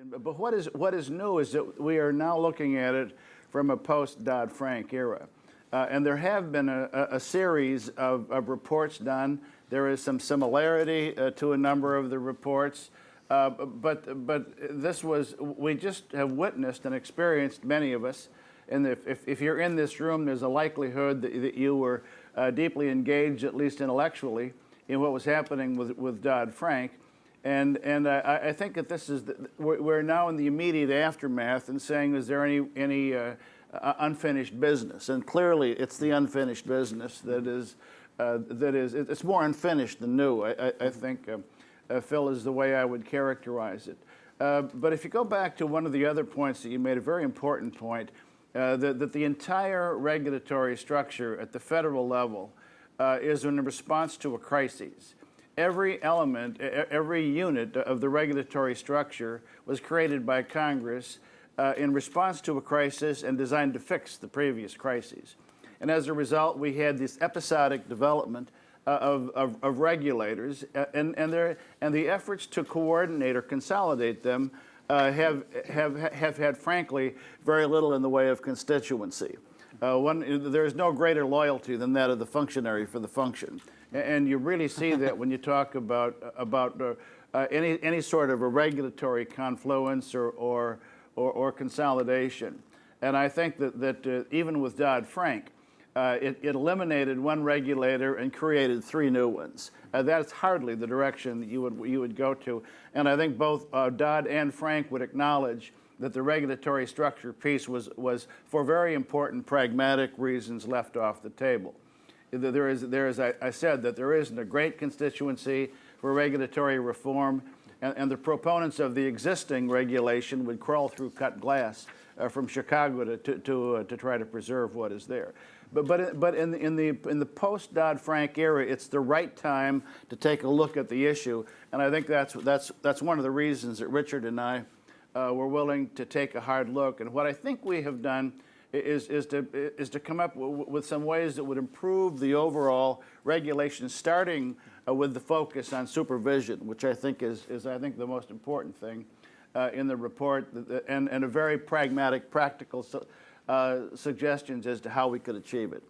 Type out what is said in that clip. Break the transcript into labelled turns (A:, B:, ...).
A: But what is new is that we are now looking at it from a post-Dodd-Frank era. And there have been a series of reports done. There is some similarity to a number of the reports. But this was, we just have witnessed and experienced, many of us, and if you're in this room, there's a likelihood that you were deeply engaged, at least intellectually, in what was happening with Dodd-Frank. And I think that this is, we're now in the immediate aftermath and saying, is there any unfinished business? And clearly it's the unfinished business that is, it's more unfinished than new, I think, Phil, is the way I would characterize it. But if you go back to one of the other points that you made, a very important point, that the entire regulatory structure at the federal level is in response to a crisis. Every element, every unit of the regulatory structure was created by Congress in response to a crisis and designed to fix the previous crises. And as a result, we had this episodic development of regulators, and the efforts to coordinate or consolidate them have had, frankly, very little in the way of constituency. There is no greater loyalty than that of the functionary for the function. And you really see that when you talk about any sort of a regulatory confluence or consolidation. And I think that even with Dodd-Frank, it eliminated one regulator and created three new ones. That's hardly the direction that you would go to. And I think both Dodd and Frank would acknowledge that the regulatory structure piece was for very important pragmatic reasons left off the table. I said that there isn't a great constituency for regulatory reform, and the proponents of the existing regulation would crawl through cut glass from Chicago to try to preserve what is there. But in the post-Dodd-Frank era, it's the right time to take a look at the issue, and I think that's one of the reasons that Richard and I were willing to take a hard look. And what I think we have done is to come up with some ways that would improve the overall regulation, starting with the focus on supervision, which I think is the most important thing in the report, and a very pragmatic, practical suggestions as to how we could achieve it.